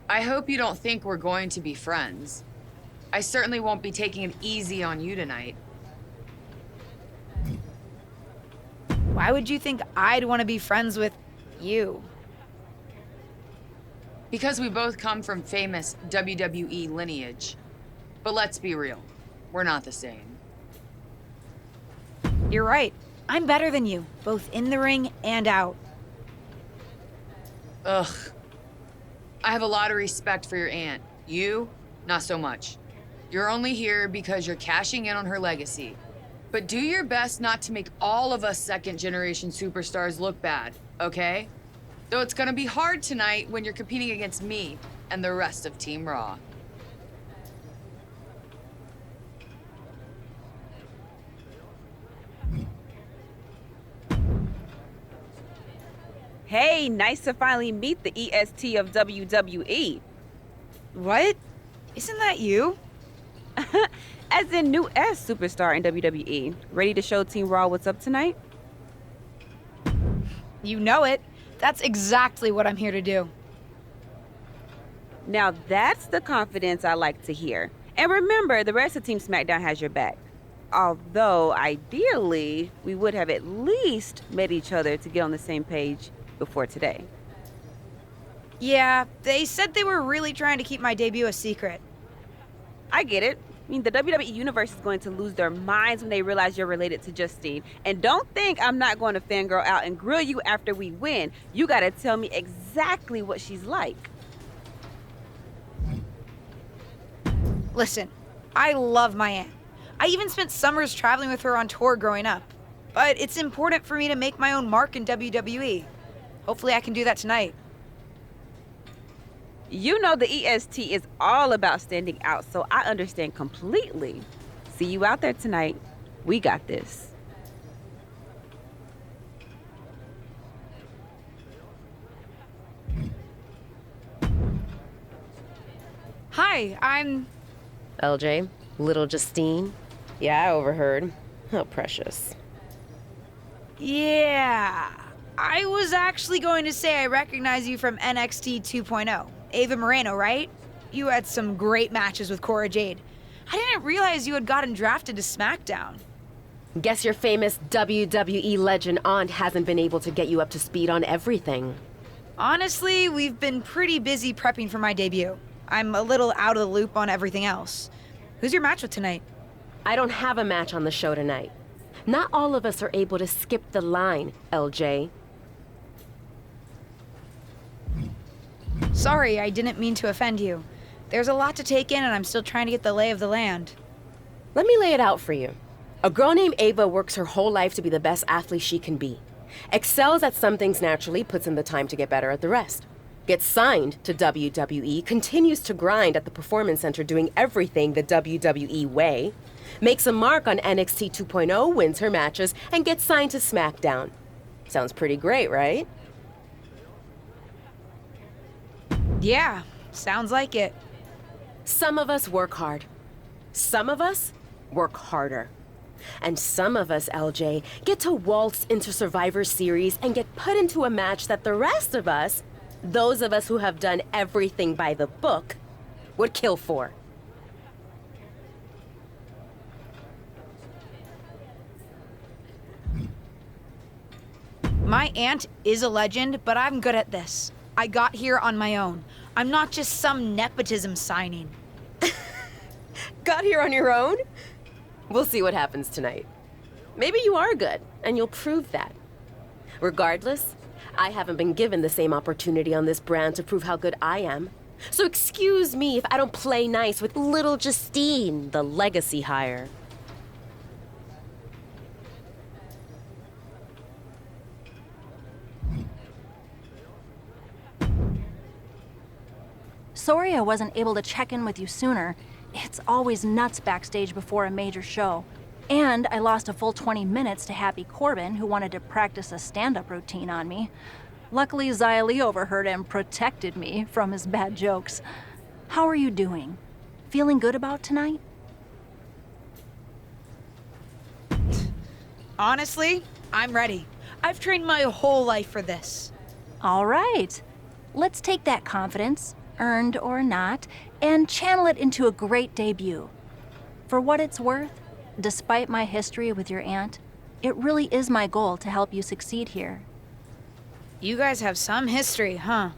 I hope you don't think we're going to be friends. I certainly won't be taking it easy on you tonight. Why would you think I'd want to be friends with you? Because we both come from famous WWE lineage. But let's be real, we're not the same. You're right. I'm better than you, both in the ring and out. Ugh. I have a lot of respect for your aunt. You, not so much. You're only here because you're cashing in on her legacy. But do your best not to make all of us second-generation superstars look bad, okay? Though it's gonna be hard tonight when you're competing against me and the rest of Team Raw. Hey, nice to finally meet the EST of WWE. What? Isn't that you? As in new S superstar in WWE. Ready to show Team Raw what's up tonight? You know it. That's exactly what I'm here to do. Now that's the confidence I like to hear. And remember, the rest of Team SmackDown has your back. Although, ideally, we would have at least met each other to get on the same page before today. Yeah, they said they were really trying to keep my debut a secret. I get it. I mean, the WWE Universe is going to lose their minds when they realize you're related to Justine. And don't think I'm not going to fangirl out and grill you after we win. You gotta tell me exactly what she's like. Listen, I love my aunt. I even spent summers traveling with her on tour growing up. But it's important for me to make my own mark in WWE. Hopefully I can do that tonight. You know the EST is all about standing out, so I understand completely. See you out there tonight. We got this. Hi, I'm... LJ, little Justine. Yeah, I overheard. How precious. Yeah. I was actually going to say I recognize you from NXT 2.0. Ava Moreno, right? You had some great matches with Cora Jade. I didn't realize you had gotten drafted to SmackDown. Guess your famous WWE legend aunt hasn't been able to get you up to speed on everything. Honestly, we've been pretty busy prepping for my debut. I'm a little out of the loop on everything else. Who's your match with tonight? I don't have a match on the show tonight. Not all of us are able to skip the line, LJ. Sorry, I didn't mean to offend you. There's a lot to take in and I'm still trying to get the lay of the land. Let me lay it out for you. A girl named Ava works her whole life to be the best athlete she can be. Excels at some things naturally, puts in the time to get better at the rest. Gets signed to WWE, continues to grind at the Performance Center doing everything the WWE way. Makes a mark on NXT 2.0, wins her matches, and gets signed to SmackDown. Sounds pretty great, right? Yeah, sounds like it. Some of us work hard. Some of us work harder. And some of us, LJ, get to waltz into Survivor Series and get put into a match that the rest of us, those of us who have done everything by the book, would kill for. My aunt is a legend, but I'm good at this. I got here on my own. I'm not just some nepotism signing. Got here on your own? We'll see what happens tonight. Maybe you are good, and you'll prove that. Regardless, I haven't been given the same opportunity on this brand to prove how good I am. So excuse me if I don't play nice with little Justine, the legacy hire. Sorry I wasn't able to check in with you sooner. It's always nuts backstage before a major show. And I lost a full 20 minutes to Happy Corbin, who wanted to practice a stand-up routine on me. Luckily, Xia Li overheard and protected me from his bad jokes. How are you doing? Feeling good about tonight? Honestly, I'm ready. I've trained my whole life for this. All right. Let's take that confidence, earned or not, and channel it into a great debut. For what it's worth, despite my history with your aunt, it really is my goal to help you succeed here. You guys have some history, huh?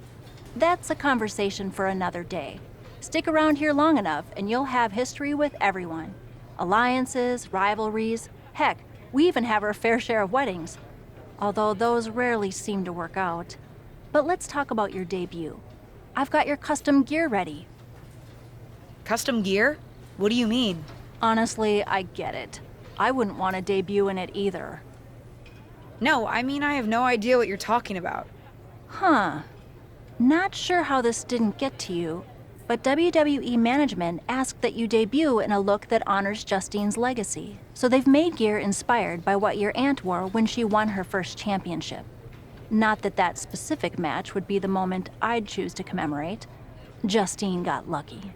That's a conversation for another day. Stick around here long enough and you'll have history with everyone. Alliances, rivalries, heck, we even have our fair share of weddings. Although those rarely seem to work out. But let's talk about your debut. I've got your custom gear ready. Custom gear? What do you mean? Honestly, I get it. I wouldn't want to debut in it either. No, I mean I have no idea what you're talking about. Huh. Not sure how this didn't get to you, but WWE management asked that you debut in a look that honors Justine's legacy. So they've made gear inspired by what your aunt wore when she won her first championship. Not that that specific match would be the moment I'd choose to commemorate. Justine got lucky.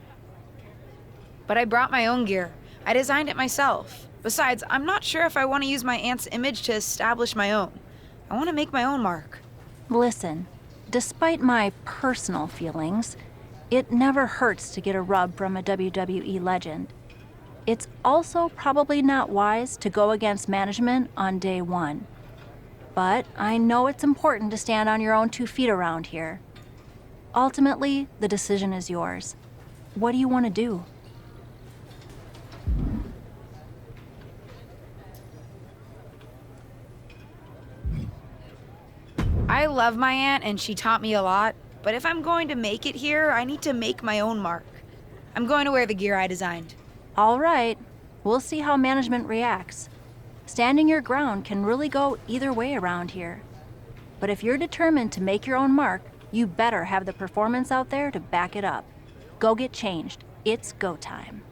But I brought my own gear. I designed it myself. Besides, I'm not sure if I want to use my aunt's image to establish my own. I want to make my own mark. Listen, despite my personal feelings, it never hurts to get a rub from a WWE legend. It's also probably not wise to go against management on day one. But I know it's important to stand on your own 2 feet around here. Ultimately, the decision is yours. What do you want to do? I love my aunt and she taught me a lot, but if I'm going to make it here, I need to make my own mark. I'm going to wear the gear I designed. All right, we'll see how management reacts. Standing your ground can really go either way around here. But if you're determined to make your own mark, you better have the performance out there to back it up. Go get changed. It's go time.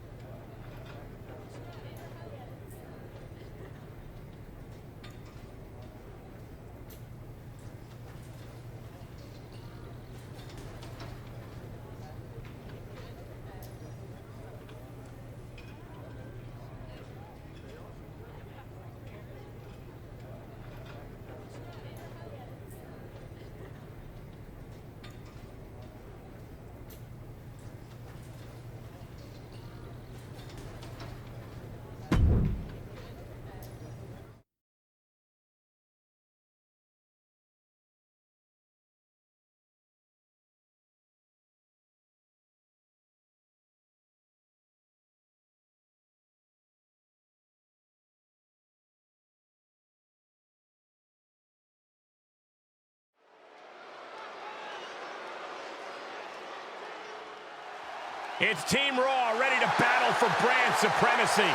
It's Team Raw ready to battle for brand supremacy.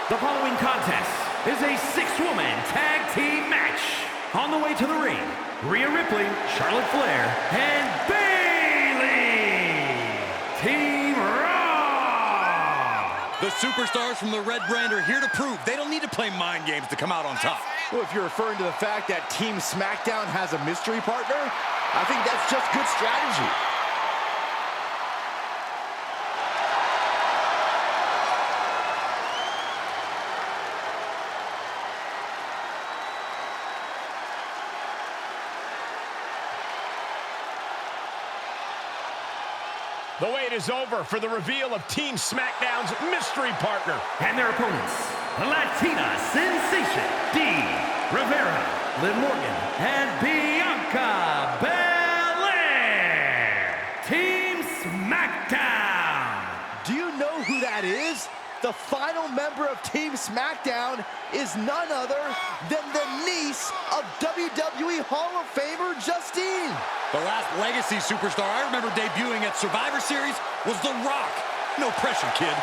The following contest is a 6-woman tag team match. On the way to the ring, Rhea Ripley, Charlotte Flair, and Bayley. Team Raw! The superstars from the Red Brand are here to prove they don't need to play mind games to come out on top. Well, if you're referring to the fact that Team SmackDown has a mystery partner, I think that's just good strategy. The wait is over for the reveal of Team SmackDown's mystery partner. And their opponents, Latina Sensation, Dee Rivera, Liv Morgan, and Bianca Belair. Team SmackDown. Do you know who that is? The final member of Team SmackDown is none other than the niece of WWE Hall of Famer Justine. The last legacy superstar I remember debuting at Survivor Series was The Rock. No pressure, kid.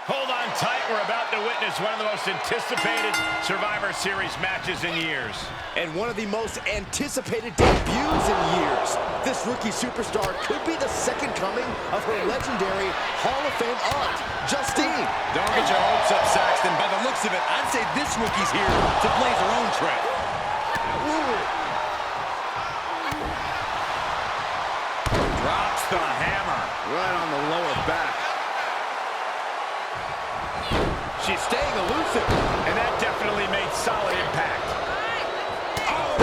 Hold on tight, we're about to witness one of the most anticipated Survivor Series matches in years. And one of the most anticipated debuts in years. This rookie superstar could be the second coming of her legendary Hall of Fame aunt, Justine. Don't get your hopes up, Saxton. By the looks of it, I'd say this rookie's here to blaze her own trail. Drops the hammer. Right on the lower back. She's staying elusive. And that definitely made solid impact. Oh!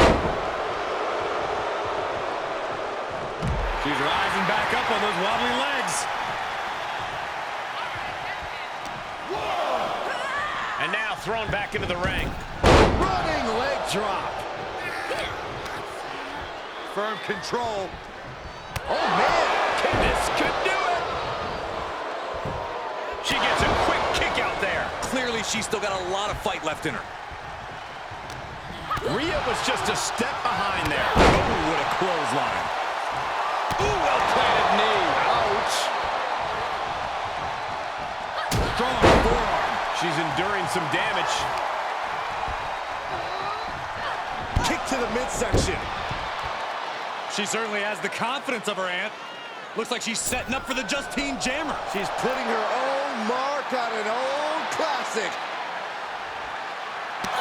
She's rising back up on those wobbly legs. And now thrown back into the ring. Running leg drop. Firm control. Oh, man. This could do it. She gets a quick kick out there. Clearly, she's still got a lot of fight left in her. Rhea was just a step behind there. Oh, what a clothesline. Ooh, well-planted knee. Ouch. Strong forearm. She's enduring some damage. Kick to the midsection. She certainly has the confidence of her aunt. Looks like she's setting up for the Justine Jammer. She's putting her own mark on an old classic.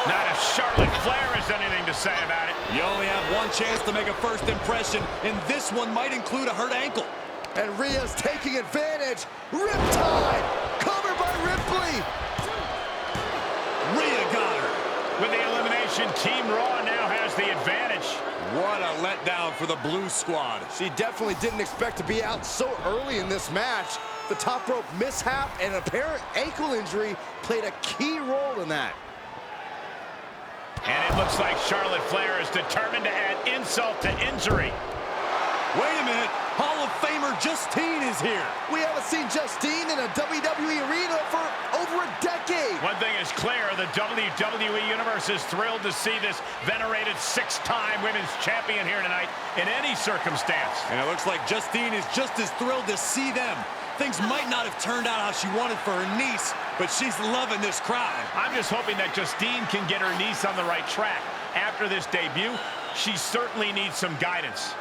Not if Charlotte Flair has anything to say about it. You only have one chance to make a first impression, and this one might include a hurt ankle. And Rhea's taking advantage. Riptide! Covered by Ripley! Rhea got her. With the elimination, Team Raw now has the advantage. What a letdown for the Blue Squad. She definitely didn't expect to be out so early in this match. The top rope mishap and apparent ankle injury played a key role in that. And it looks like Charlotte Flair is determined to add insult to injury. Wait a minute. Hall of Famer Justine is here. We haven't seen Justine in a WWE arena for over a decade. One thing is clear, the WWE Universe is thrilled to see this venerated six-time women's champion here tonight in any circumstance. And it looks like Justine is just as thrilled to see them. Things might not have turned out how she wanted for her niece, but she's loving this crowd. I'm just hoping that Justine can get her niece on the right track. After this debut, she certainly needs some guidance.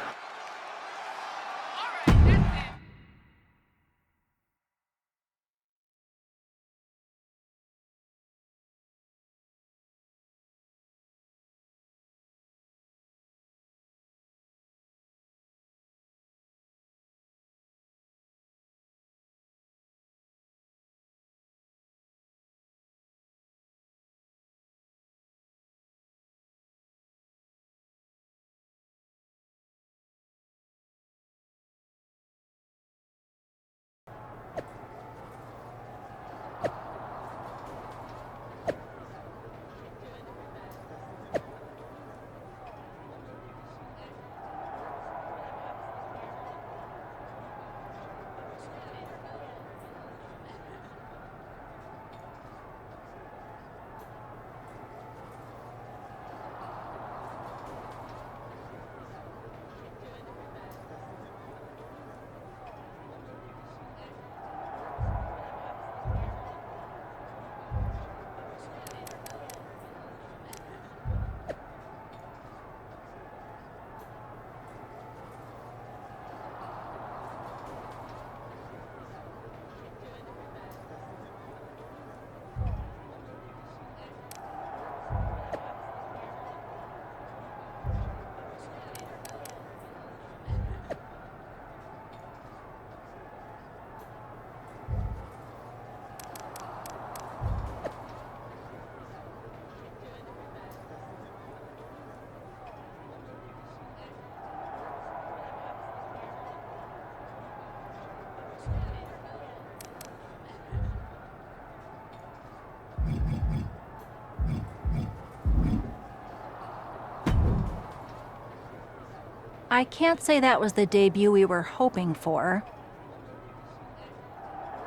I can't say that was the debut we were hoping for.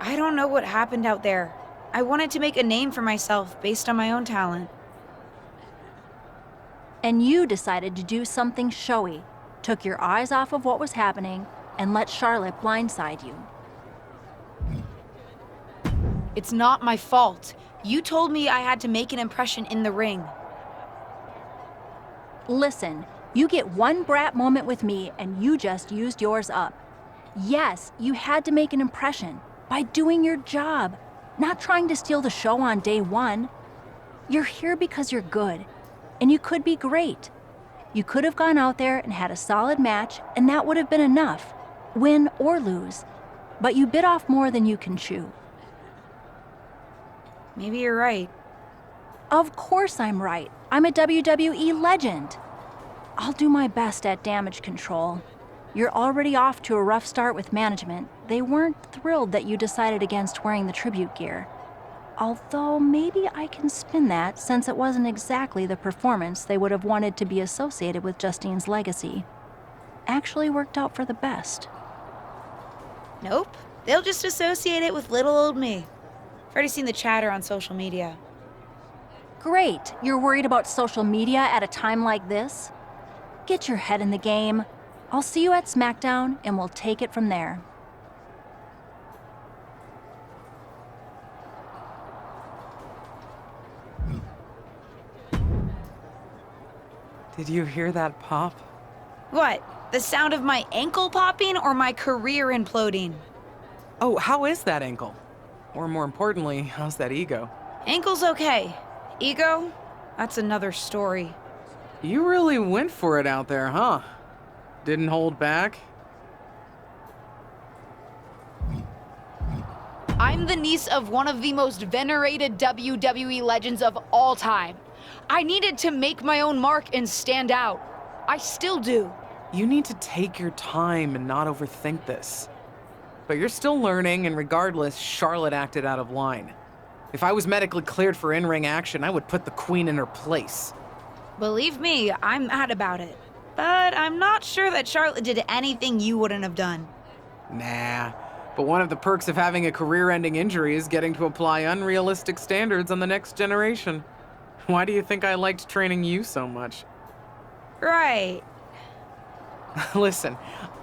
I don't know what happened out there. I wanted to make a name for myself based on my own talent. And you decided to do something showy, took your eyes off of what was happening, and let Charlotte blindside you. It's not my fault. You told me I had to make an impression in the ring. Listen, you get one brat moment with me and you just used yours up. Yes, you had to make an impression by doing your job, not trying to steal the show on day one. You're here because you're good, and you could be great. You could have gone out there and had a solid match, and that would have been enough, win or lose. But you bit off more than you can chew. Maybe you're right. Of course I'm right. I'm a WWE legend. I'll do my best at damage control. You're already off to a rough start with management. They weren't thrilled that you decided against wearing the tribute gear. Although maybe I can spin that, since it wasn't exactly the performance they would have wanted to be associated with Justine's legacy. Actually worked out for the best. Nope. They'll just associate it with little old me. I've already seen the chatter on social media. Great, you're worried about social media at a time like this? Get your head in the game. I'll see you at SmackDown, and we'll take it from there. Did you hear that pop? What? The sound of my ankle popping or my career imploding? Oh, how is that ankle? Or more importantly, how's that ego? Ankle's okay. Ego? That's another story. You really went for it out there, huh? Didn't hold back? I'm the niece of one of the most venerated WWE legends of all time. I needed to make my own mark and stand out. I still do. You need to take your time and not overthink this. But you're still learning, and regardless, Charlotte acted out of line. If I was medically cleared for in-ring action, I would put the Queen in her place. Believe me, I'm mad about it. But I'm not sure that Charlotte did anything you wouldn't have done. Nah, but one of the perks of having a career-ending injury is getting to apply unrealistic standards on the next generation. Why do you think I liked training you so much? Right. Listen,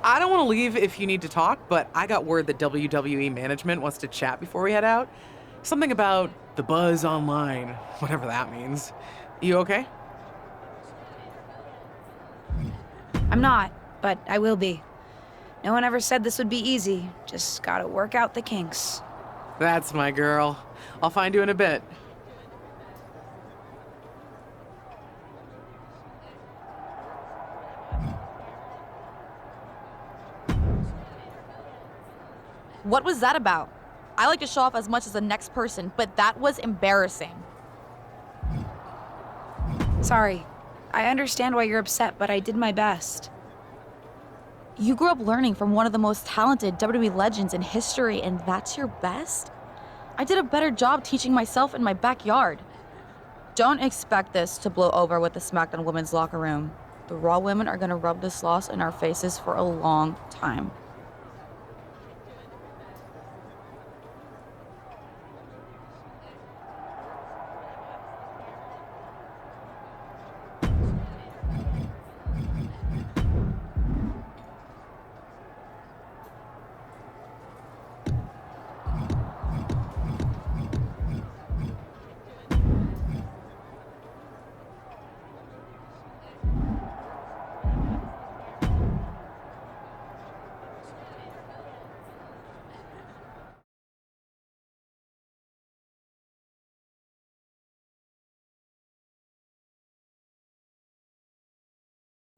I don't want to leave if you need to talk, but I got word that WWE management wants to chat before we head out. Something about the buzz online, whatever that means. You okay? I'm not, but I will be. No one ever said this would be easy. Just gotta work out the kinks. That's my girl. I'll find you in a bit. What was that about? I like to show off as much as the next person, but that was embarrassing. Sorry. I understand why you're upset, but I did my best. You grew up learning from one of the most talented WWE legends in history, and that's your best? I did a better job teaching myself in my backyard. Don't expect this to blow over with the SmackDown women's locker room. The Raw women are gonna rub this loss in our faces for a long time.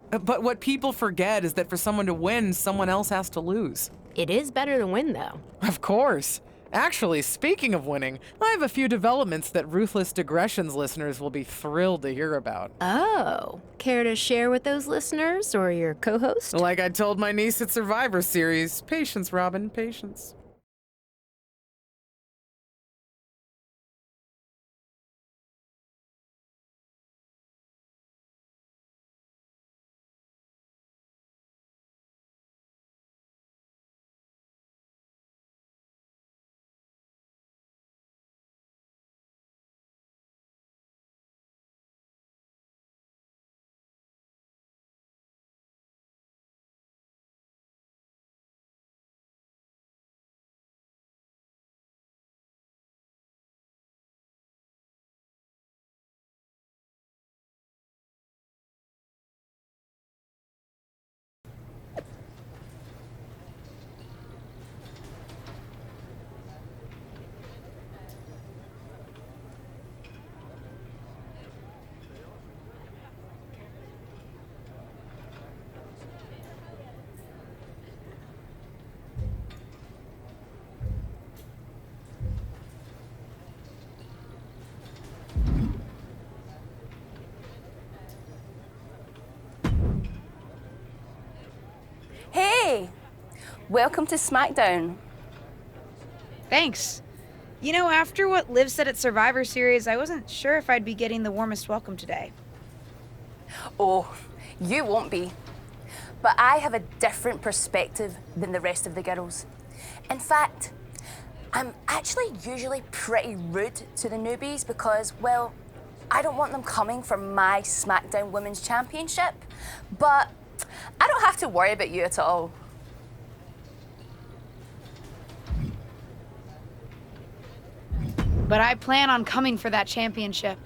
But what people forget is that for someone to win, someone else has to lose. It is better to win, though. Of course. Actually, speaking of winning, I have a few developments that Ruthless Digressions listeners will be thrilled to hear about. Oh, care to share with those listeners or your co-host? Like I told my niece at Survivor Series, patience, Robin, patience. Welcome to SmackDown. Thanks. You know, after what Liv said at Survivor Series, I wasn't sure if I'd be getting the warmest welcome today. Oh, you won't be. But I have a different perspective than the rest of the girls. In fact, I'm actually usually pretty rude to the newbies because, well, I don't want them coming for my SmackDown Women's Championship. But I don't have to worry about you at all. But I plan on coming for that championship.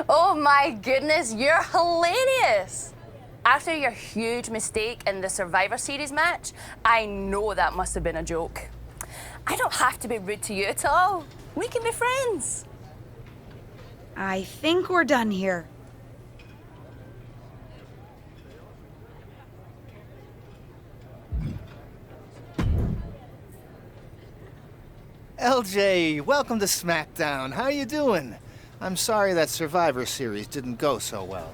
Oh my goodness, you're hilarious! After your huge mistake in the Survivor Series match, I know that must have been a joke. I don't have to be rude to you at all. We can be friends. I think we're done here. LJ, welcome to SmackDown. How you doing? I'm sorry that Survivor Series didn't go so well.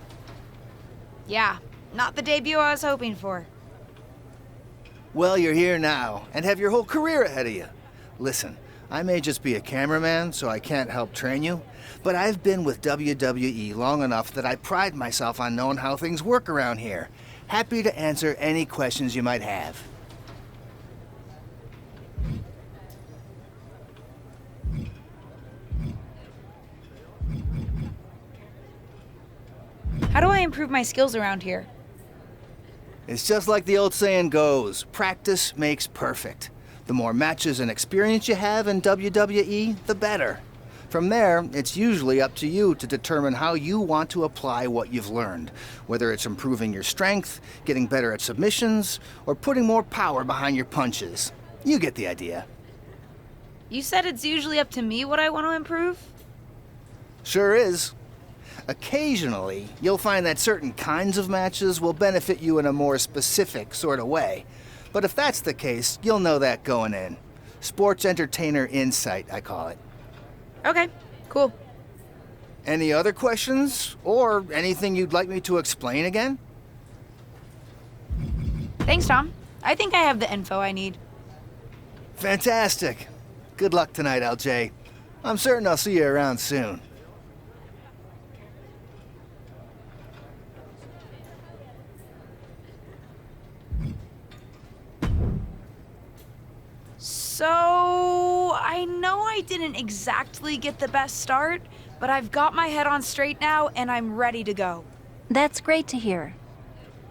Yeah, not the debut I was hoping for. Well, you're here now, and have your whole career ahead of you. Listen, I may just be a cameraman, so I can't help train you, but I've been with WWE long enough that I pride myself on knowing how things work around here. Happy to answer any questions you might have. How do I improve my skills around here? It's just like the old saying goes, practice makes perfect. The more matches and experience you have in WWE, the better. From there, it's usually up to you to determine how you want to apply what you've learned, whether it's improving your strength, getting better at submissions, or putting more power behind your punches. You get the idea. You said it's usually up to me what I want to improve? Sure is. Occasionally, you'll find that certain kinds of matches will benefit you in a more specific sort of way. But if that's the case, you'll know that going in. Sports entertainer insight, I call it. Okay, cool. Any other questions? Or anything you'd like me to explain again? Thanks, Tom. I think I have the info I need. Fantastic. Good luck tonight, LJ. I'm certain I'll see you around soon. So, I know I didn't exactly get the best start, but I've got my head on straight now and I'm ready to go. That's great to hear.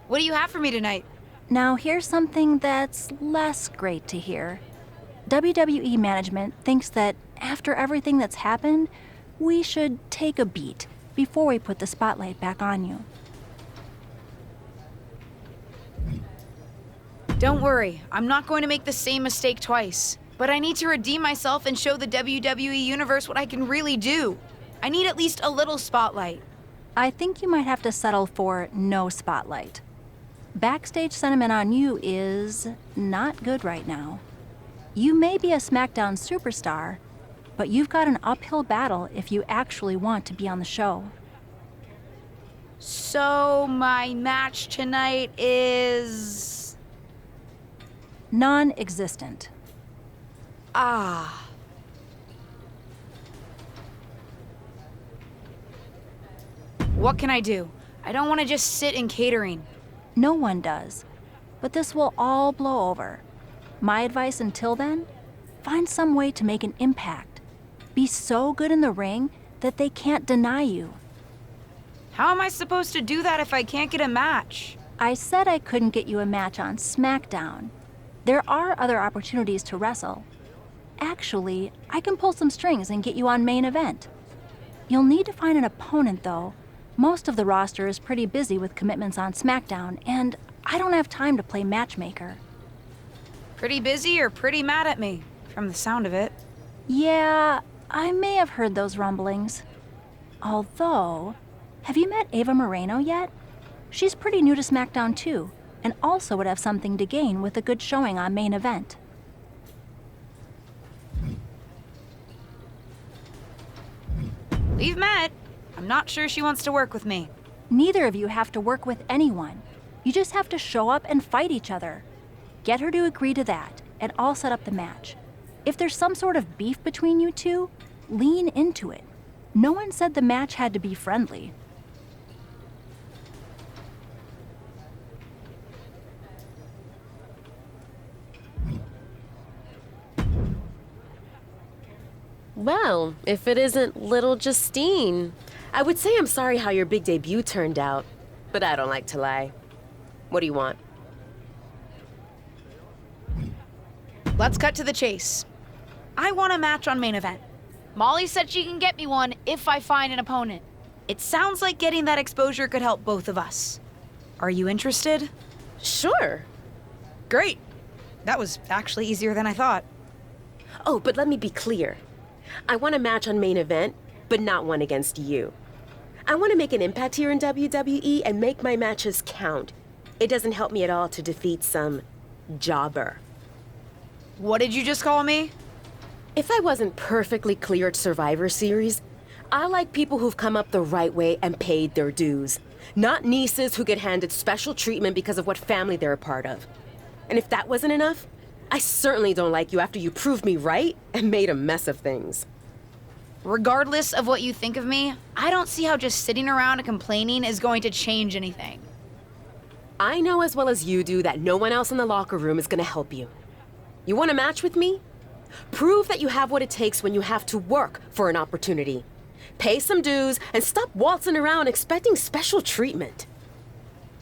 What do you have for me tonight? Now, here's something that's less great to hear. WWE management thinks that after everything that's happened, we should take a beat before we put the spotlight back on you. Don't worry, I'm not going to make the same mistake twice. But I need to redeem myself and show the WWE Universe what I can really do. I need at least a little spotlight. I think you might have to settle for no spotlight. Backstage sentiment on you is not good right now. You may be a SmackDown superstar, but you've got an uphill battle if you actually want to be on the show. So, my match tonight is... non-existent. Ah. What can I do? I don't want to just sit in catering. No one does. But this will all blow over. My advice until then, find some way to make an impact. Be so good in the ring that they can't deny you. How am I supposed to do that if I can't get a match? I said I couldn't get you a match on SmackDown. There are other opportunities to wrestle. Actually, I can pull some strings and get you on main event. You'll need to find an opponent, though. Most of the roster is pretty busy with commitments on SmackDown, and I don't have time to play matchmaker. Pretty busy or pretty mad at me, from the sound of it. Yeah, I may have heard those rumblings. Although, have you met Ava Moreno yet? She's pretty new to SmackDown too, and also would have something to gain with a good showing on main event. We've met. I'm not sure she wants to work with me. Neither of you have to work with anyone. You just have to show up and fight each other. Get her to agree to that, and I'll set up the match. If there's some sort of beef between you two, lean into it. No one said the match had to be friendly. Well, if it isn't little Justine. I would say I'm sorry how your big debut turned out, but I don't like to lie. What do you want? Let's cut to the chase. I want a match on main event. Molly said she can get me one if I find an opponent. It sounds like getting that exposure could help both of us. Are you interested? Sure. Great. That was actually easier than I thought. Oh, but let me be clear. I want a match on main event, but not one against you. I want to make an impact here in WWE and make my matches count. It doesn't help me at all to defeat some jobber. What did you just call me? If I wasn't perfectly clear at Survivor Series, I like people who've come up the right way and paid their dues. Not nieces who get handed special treatment because of what family they're a part of. And if that wasn't enough, I certainly don't like you after you proved me right and made a mess of things. Regardless of what you think of me, I don't see how just sitting around and complaining is going to change anything. I know as well as you do that no one else in the locker room is going to help you. You want a match with me? Prove that you have what it takes when you have to work for an opportunity. Pay some dues and stop waltzing around expecting special treatment.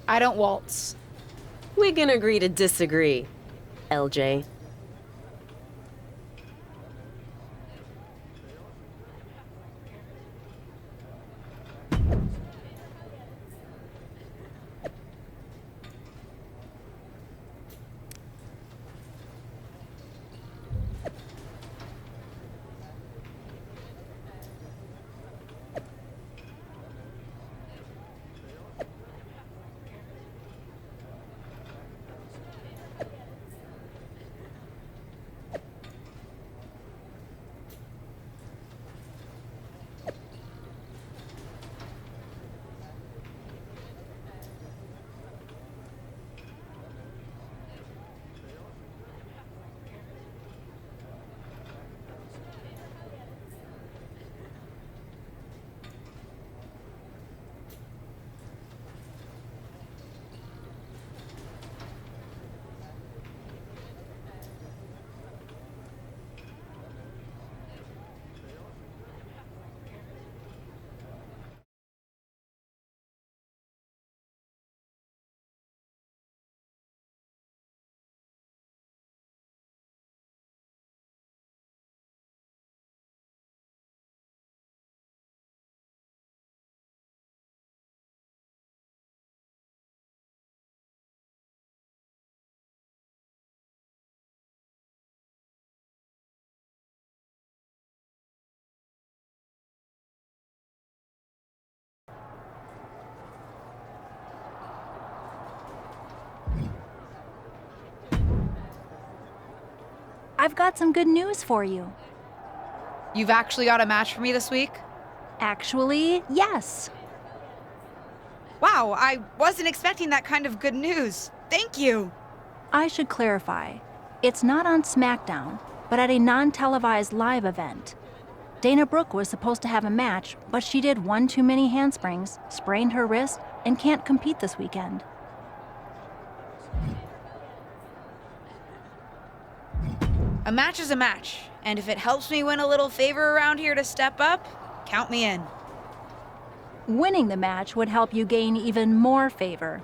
I don't waltz. We can agree to disagree, LJ. I've got some good news for you. You've actually got a match for me this week? Actually, yes. Wow, I wasn't expecting that kind of good news. Thank you. I should clarify. It's not on SmackDown, but at a non-televised live event. Dana Brooke was supposed to have a match, but she did one too many handsprings, sprained her wrist, and can't compete this weekend. A match is a match, and if it helps me win a little favor around here to step up, count me in. Winning the match would help you gain even more favor.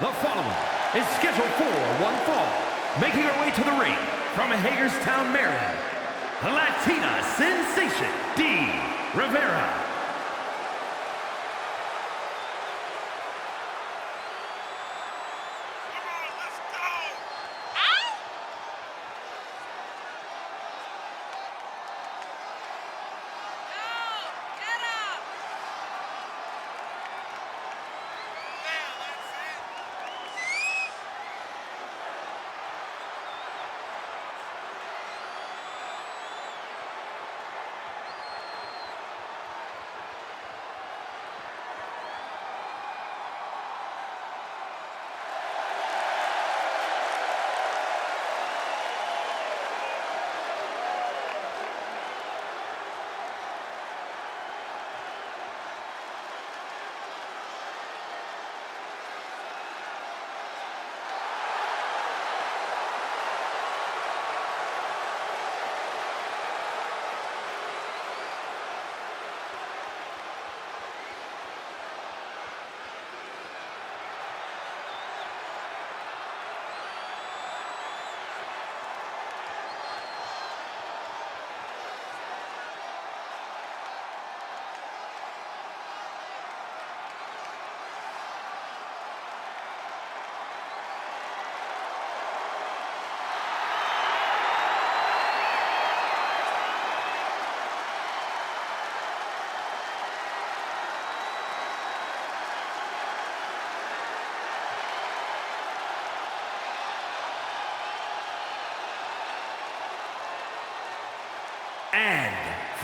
The following is scheduled for one fall, making her way to the ring from Hagerstown, Maryland, Latina sensation, Dee Rivera.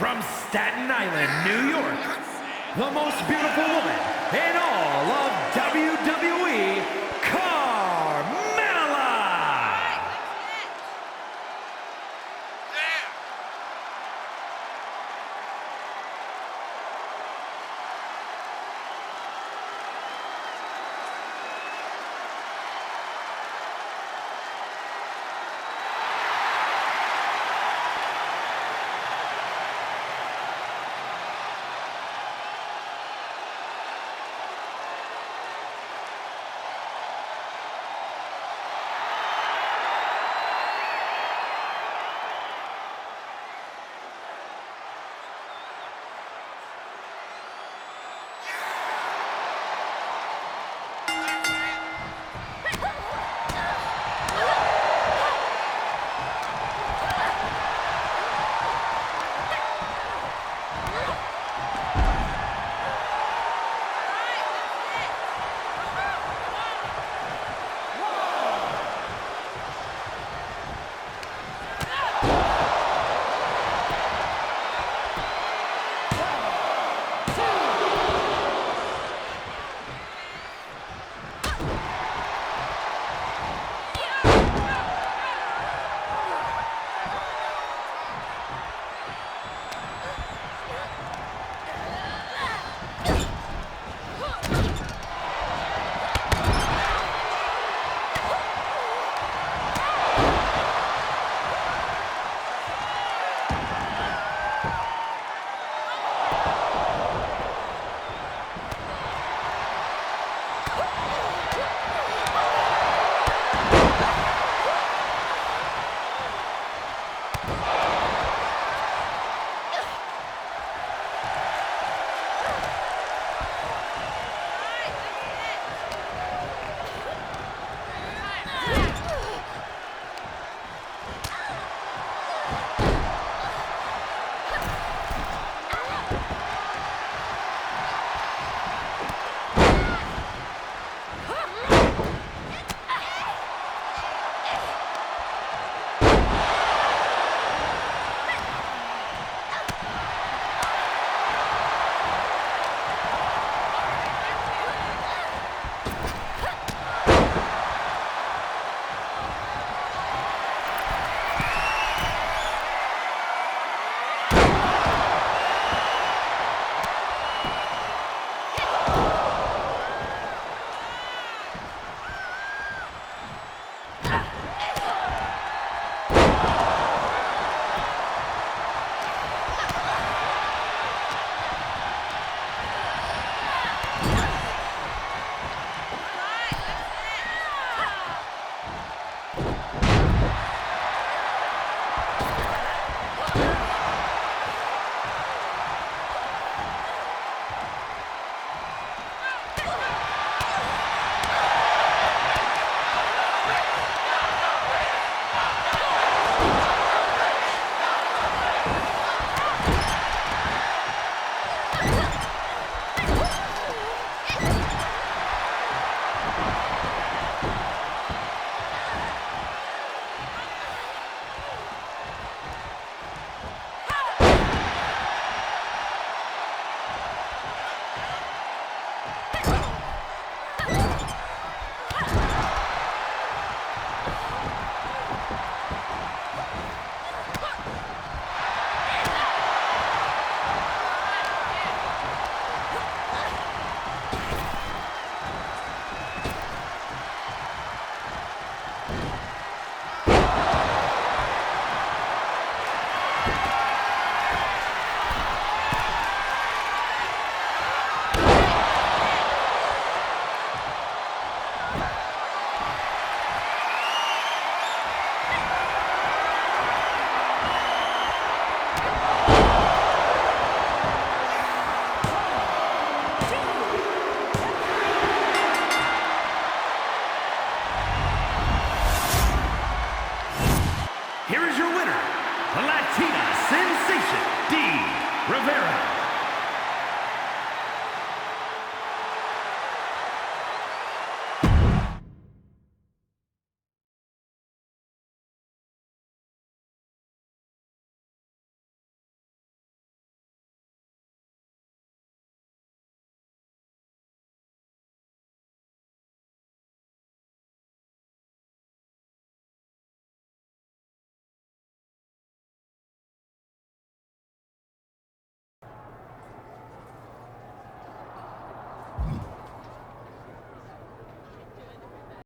from Staten Island, New York, the most beautiful woman in